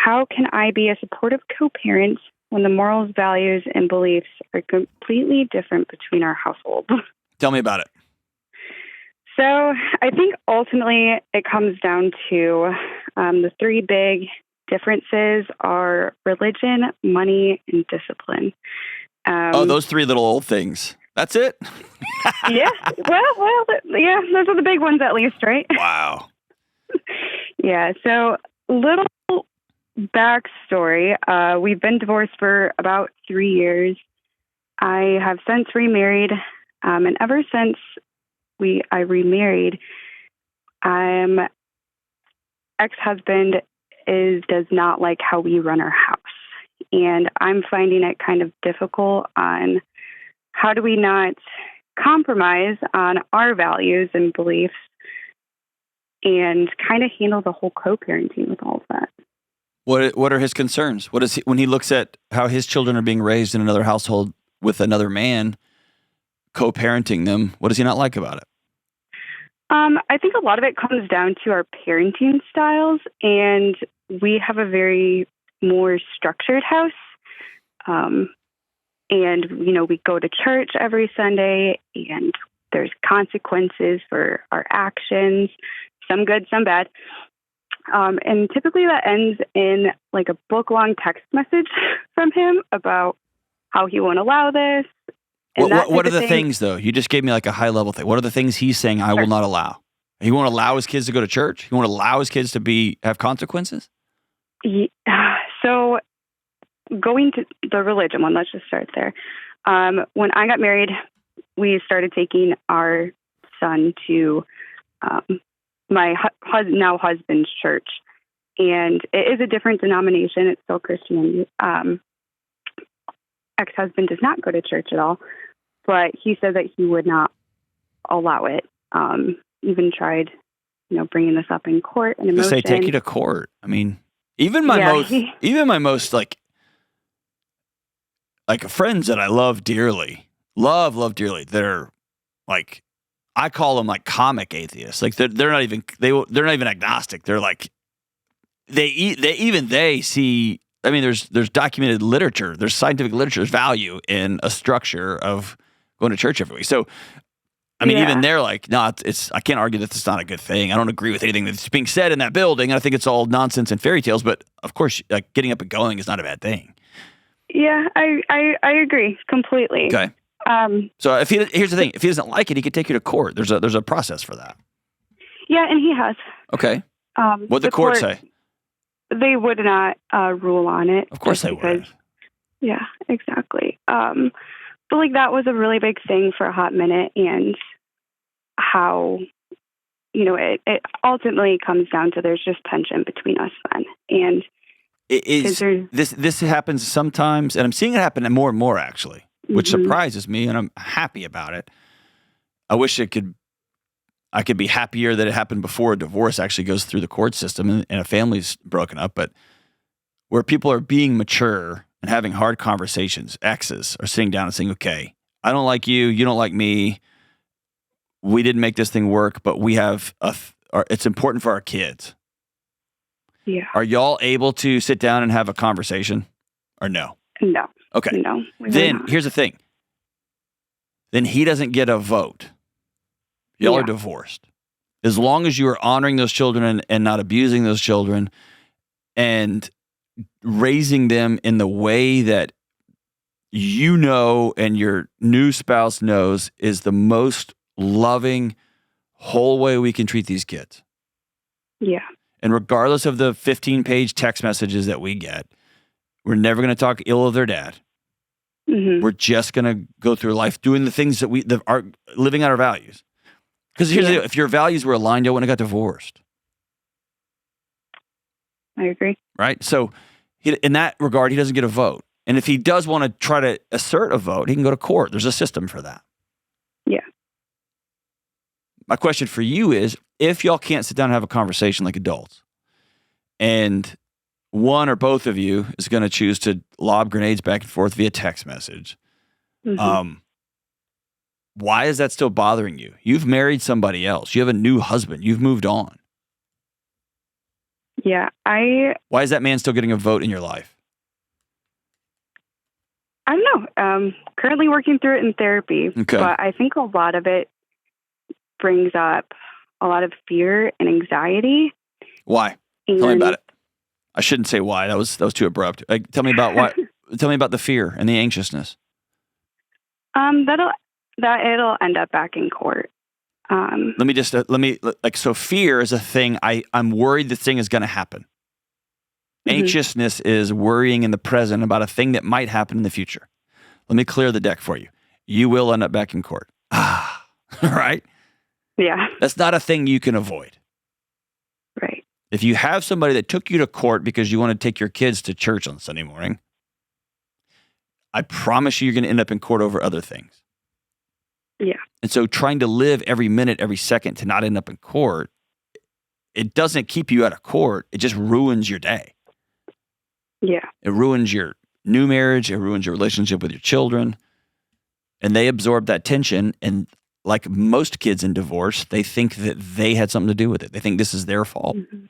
how can I be a supportive co-parent when the morals, values, and beliefs are completely different between our households? Tell me about it. So I think ultimately it comes down to the three big differences are religion, money, and discipline. Those three little old things. That's it? Yeah. Well, yeah, those are the big ones at least, right? Wow. Yeah. So little backstory. We've been divorced for about 3 years. I have since remarried. And ever since I remarried, ex-husband does not like how we run our house. And I'm finding it kind of difficult on how do we not compromise on our values and beliefs and kind of handle the whole co-parenting with all of that. What are his concerns? What is when he looks at how his children are being raised in another household with another man co-parenting them? What does he not like about it? I think a lot of it comes down to our parenting styles, and we have a very more structured house. And, we go to church every Sunday, and there's consequences for our actions, some good, some bad. And typically that ends in like a book-long text message from him about how he won't allow this. What are the things, though? You just gave me like a high-level thing. What are the things he's saying I will not allow? He won't allow his kids to go to church? He won't allow his kids to have consequences? Yeah. So going to the religion one, let's just start there. When I got married, we started taking our son to my now husband's church. And it is a different denomination. It's still Christianity. Ex-husband does not go to church at all, but he said that he would not allow it. Even tried, bringing this up in court and emotion. Say take you to court. I mean, even my most like friends that I love dearly, they're like, I call them like comic atheists. Like they're not even agnostic. They're like they see. I mean, there's documented literature, there's scientific literature, there's value in a structure of going to church every week. So, I mean, even they're like, no, I can't argue that it's not a good thing. I don't agree with anything that's being said in that building. I think it's all nonsense and fairy tales. But of course, like getting up and going is not a bad thing. Yeah, I agree completely. Okay. So here's the thing: if he doesn't like it, he could take you to court. There's a process for that. Yeah, and he has. Okay. What'd the court say? They would not rule on it. Of course they would. Yeah, exactly. But like that was a really big thing for a hot minute, and how, it ultimately comes down to there's just tension between us then. And this happens sometimes, and I'm seeing it happen more and more actually, which surprises me, and I'm happy about it. I wish I could be happier that it happened before a divorce actually goes through the court system and a family's broken up, but where people are being mature and having hard conversations, exes are sitting down and saying, okay, I don't like you, you don't like me, we didn't make this thing work, but we have it's important for our kids. Yeah. Are y'all able to sit down and have a conversation or no? No. Okay. No. Then here's the thing. Then he doesn't get a vote. Y'all are divorced. As long as you are honoring those children and not abusing those children and raising them in the way that and your new spouse knows is the most loving, whole way we can treat these kids. Yeah. And regardless of the 15-page text messages that we get, we're never going to talk ill of their dad. Mm-hmm. We're just going to go through life doing the things that are living out our values. Because here's the deal, if your values were aligned, you wouldn't have got divorced. I agree. Right? So in that regard, he doesn't get a vote. And if he does want to try to assert a vote, he can go to court. There's a system for that. Yeah. My question for you is, if y'all can't sit down and have a conversation like adults, and one or both of you is going to choose to lob grenades back and forth via text message, why is that still bothering you? You've married somebody else. You have a new husband. You've moved on. Yeah, Why is that man still getting a vote in your life? I don't know. Currently working through it in therapy, Okay. But I think a lot of it brings up a lot of fear and anxiety. Why? Tell me about it. I shouldn't say why. That was too abrupt. Tell me about why. Tell me about the fear and the anxiousness. That it'll end up back in court. So fear is a thing. I'm worried the thing is going to happen. Mm-hmm. Anxiousness is worrying in the present about a thing that might happen in the future. Let me clear the deck for you. You will end up back in court. Right? Yeah. That's not a thing you can avoid. Right. If you have somebody that took you to court because you want to take your kids to church on Sunday morning, I promise you're going to end up in court over other things. Yeah. And so trying to live every minute, every second to not end up in court, it doesn't keep you out of court. It just ruins your day. Yeah. It ruins your new marriage. It ruins your relationship with your children. And they absorb that tension. And like most kids in divorce, they think that they had something to do with it. They think this is their fault. Mm-hmm.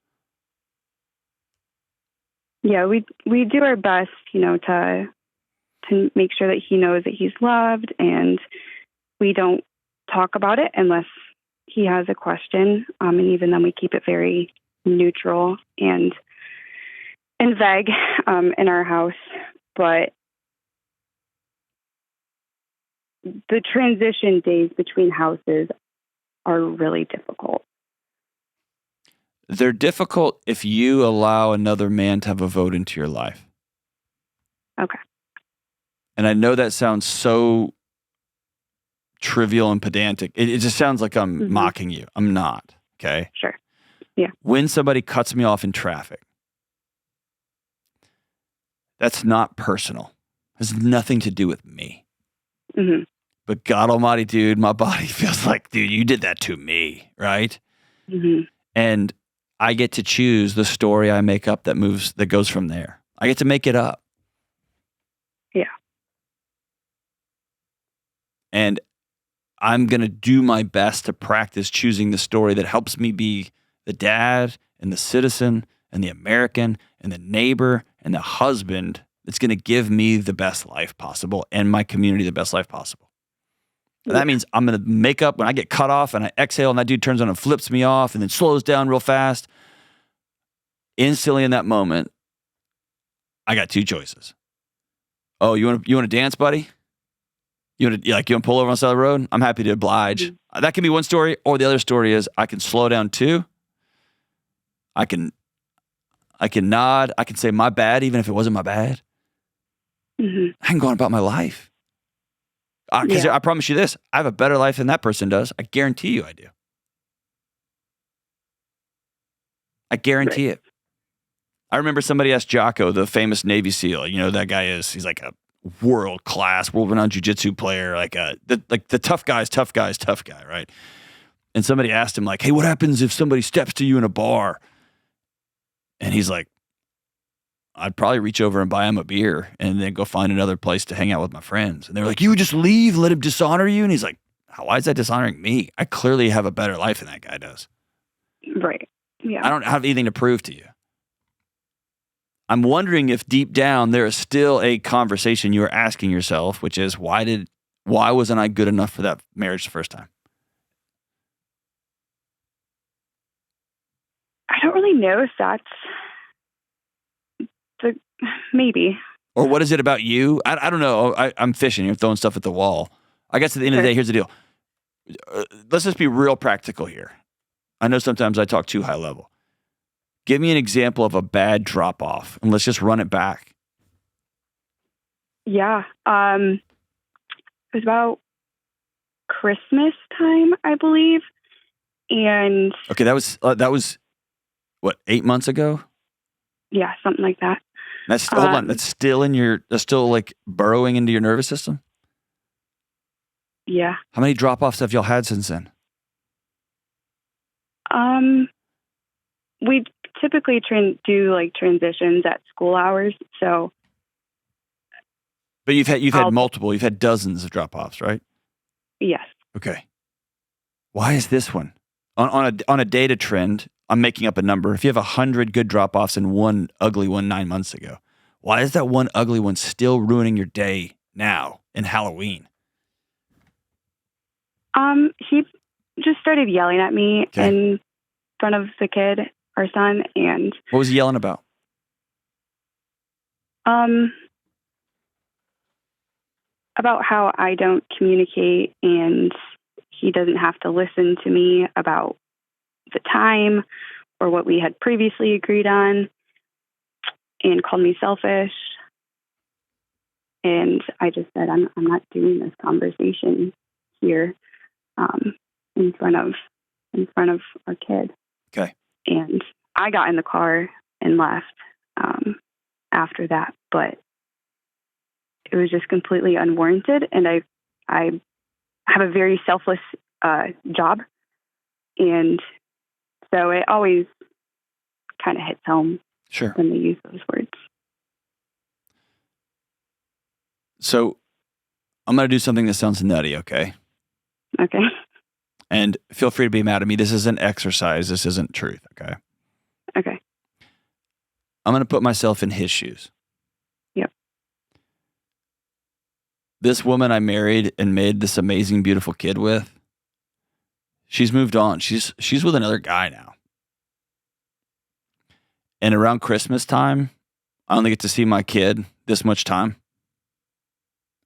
Yeah, we do our best, to make sure that he knows that he's loved, and we don't talk about it unless he has a question. And even then we keep it very neutral and vague in our house. But the transition days between houses are really difficult. They're difficult if you allow another man to have a vote into your life. Okay. And I know that sounds so trivial and pedantic. It just sounds like I'm mocking you. I'm not. Okay. Sure. Yeah. When somebody cuts me off in traffic, that's not personal. It has nothing to do with me. Mm-hmm. But God Almighty, dude, my body feels like, dude, you did that to me, right? Mm-hmm. And I get to choose the story I make up that goes from there. I get to make it up. Yeah. And I'm going to do my best to practice choosing the story that helps me be the dad and the citizen and the American and the neighbor and the husband that's going to give me the best life possible and my community the best life possible. And that means I'm going to make up when I get cut off and I exhale and that dude turns on and flips me off and then slows down real fast. Instantly in that moment, I got two choices. Oh, you want to dance, buddy? You want to pull over on the side of the road? I'm happy to oblige. Mm-hmm. That can be one story, or the other story is I can slow down too. I can nod. I can say my bad, even if it wasn't my bad. Mm-hmm. I can go on about my life. Because I promise you this, I have a better life than that person does. I guarantee you I do. I guarantee it. I remember somebody asked Jocko, the famous Navy SEAL, that guy he's like a world-class, world-renowned jiu-jitsu player, the tough guy, right? And somebody asked him hey, what happens if somebody steps to you in a bar? And he's like, I'd probably reach over and buy him a beer and then go find another place to hang out with my friends. And they were like, you would just leave, let him dishonor you? And he's like, why is that dishonoring me? I clearly have a better life than that guy does. Right. Yeah. I don't have anything to prove to you. I'm wondering if deep down there is still a conversation you are asking yourself, which is, why wasn't I good enough for that marriage the first time? I don't really know if that's maybe. Or what is it about you? I don't know. I'm fishing. You're throwing stuff at the wall. I guess at the end of the day, here's the deal. Let's just be real practical here. I know sometimes I talk too high level. Give me an example of a bad drop off, and let's just run it back. Yeah. It was about Christmas time, I believe. And okay, that was what, 8 months ago? Yeah, something like that. Hold on. That's still like burrowing into your nervous system? Yeah. How many drop-offs have y'all had since then? We typically do transitions at school hours, so. But you've had multiple. You've had dozens of drop-offs, right? Yes. Okay. Why is this one on a data trend? I'm making up a number. If you have 100 good drop-offs and one ugly one 9 months ago, why is that one ugly one still ruining your day now in Halloween? He just started yelling at me in front of the kid, our son, and what was he yelling about? About how I don't communicate and he doesn't have to listen to me about the time or what we had previously agreed on, and called me selfish. And I just said, I'm not doing this conversation here in front of our kid. Okay. And I got in the car and left after that, but it was just completely unwarranted. And I have a very selfless job, and so it always kind of hits home. Sure. When they use those words. So I'm going to do something that sounds nutty, okay? Okay. And feel free to be mad at me. This isn't exercise. This isn't truth, okay? Okay. I'm going to put myself in his shoes. Yep. This woman I married and made this amazing, beautiful kid with, she's moved on. She's with another guy now. And around Christmas time, I only get to see my kid this much time.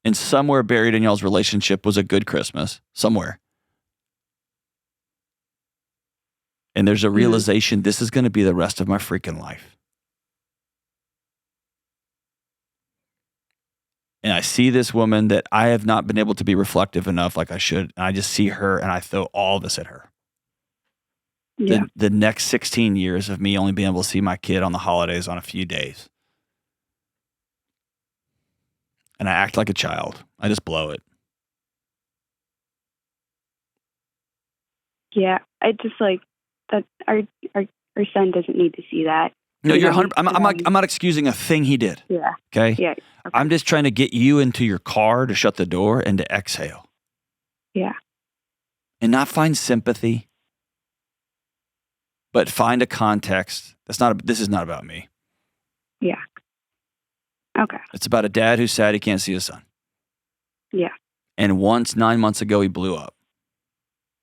And somewhere buried in y'all's relationship was a good Christmas. Somewhere. And there's a realization this is going to be the rest of my freaking life. And I see this woman that I have not been able to be reflective enough like I should. And I just see her and I throw all this at her. Yeah. The next 16 years of me only being able to see my kid on the holidays on a few days. And I act like a child. I just blow it. Yeah. I just like that our son doesn't need to see that. No, you're 100. I'm not excusing a thing he did. Yeah. Okay? Yeah. Okay. I'm just trying to get you into your car to shut the door and to exhale. Yeah. And not find sympathy, but find a context. This is not about me. Yeah. Okay. It's about a dad who's sad he can't see his son. Yeah. And once 9 months ago, he blew up.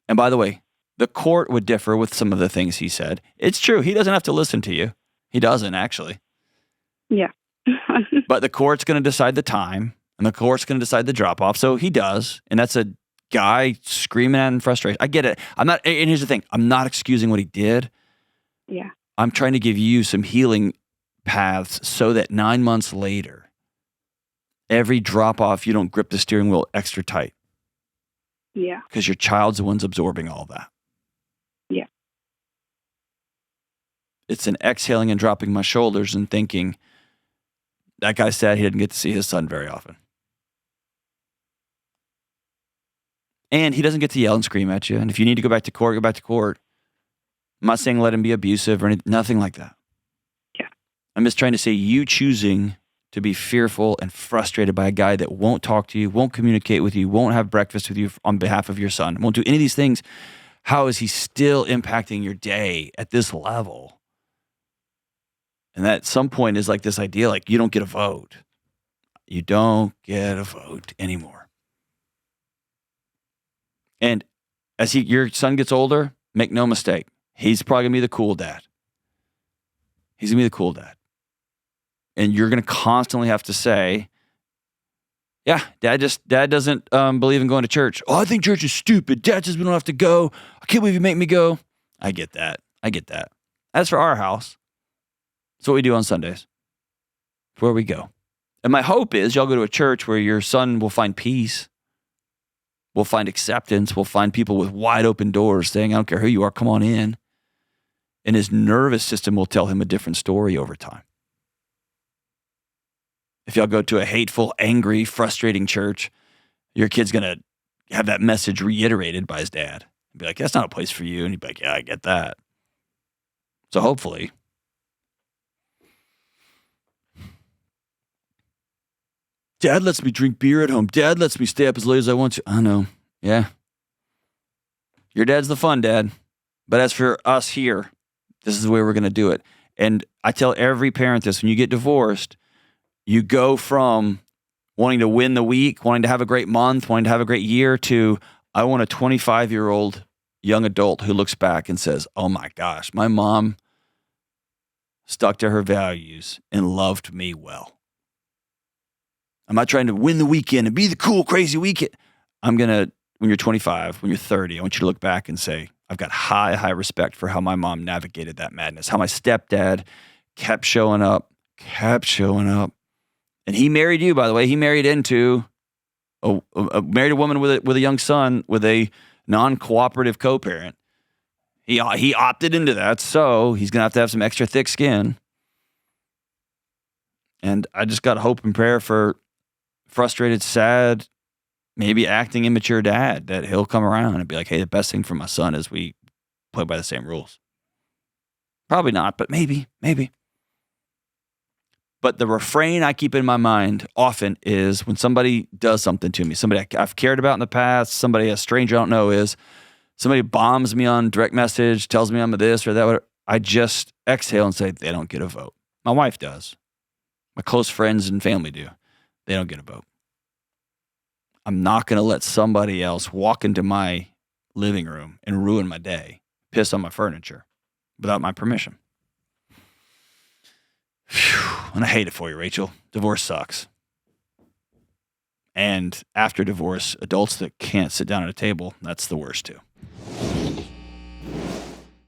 And by the way, the court would differ with some of the things he said. It's true. He doesn't have to listen to you. He doesn't, actually. Yeah. But the court's going to decide the time, and the court's going to decide the drop-off. So he does. And that's a guy screaming at in frustration. I get it. And here's the thing. I'm not excusing what he did. Yeah. I'm trying to give you some healing paths so that 9 months later, every drop-off, you don't grip the steering wheel extra tight. Yeah. Because your child's the one's absorbing all that. Yeah. It's an exhaling and dropping my shoulders and thinking, that guy said he didn't get to see his son very often. And he doesn't get to yell and scream at you. And if you need to go back to court, go back to court. I'm not saying let him be abusive or anything, nothing like that. Yeah. I'm just trying to say you choosing to be fearful and frustrated by a guy that won't talk to you, won't communicate with you, won't have breakfast with you on behalf of your son, won't do any of these things. How is he still impacting your day at this level? And that at some point is like this idea, like you don't get a vote. You don't get a vote anymore. And as your son gets older, make no mistake, he's probably going to be the cool dad. He's going to be the cool dad. And you're going to constantly have to say, yeah, dad doesn't believe in going to church. Oh, I think church is stupid. Dad says we don't have to go. I can't believe you make me go. I get that. As for our house, it's what we do on Sundays. It's where we go. And my hope is y'all go to a church where your son will find peace, will find acceptance, will find people with wide open doors saying, I don't care who you are, come on in. And his nervous system will tell him a different story over time. If y'all go to a hateful, angry, frustrating church, your kid's going to have that message reiterated by his dad. Be like, that's not a place for you. And he'd be like, yeah, I get that. So hopefully, Dad lets me drink beer at home. Dad lets me stay up as late as I want to. I know. Yeah. Your dad's the fun dad. But as for us here, This is the way we're going to do it. And I tell every parent this: when you get divorced, you go from wanting to win the week, wanting to have a great month, wanting to have a great year, to I want a 25-year-old young adult who looks back and says, oh my gosh, my mom stuck to her values and loved me well. I'm not trying to win the weekend and be the cool, crazy weekend. I'm going to, when you're 25, when you're 30, I want you to look back and say, I've got high, high respect for how my mom navigated that madness, how my stepdad kept showing up. And he married you, by the way. He married into married a woman with a young son with a non-cooperative co-parent. He opted into that, so he's going to have some extra thick skin. And I just got hope and prayer for frustrated, sad, maybe acting immature dad, that he'll come around and be like, hey, the best thing for my son is we play by the same rules. Probably not, but maybe. But the refrain I keep in my mind often is when somebody does something to me, somebody I've cared about in the past, somebody a stranger I don't know, is somebody bombs me on direct message, tells me I'm a this or that, whatever, I just exhale and say, they don't get a vote. My wife does. My close friends and family do. They don't get a vote. I'm not going to let somebody else walk into my living room and ruin my day, piss on my furniture without my permission. Whew. And I hate it for you, Rachel. Divorce sucks. And after divorce, adults that can't sit down at a table, that's the worst too.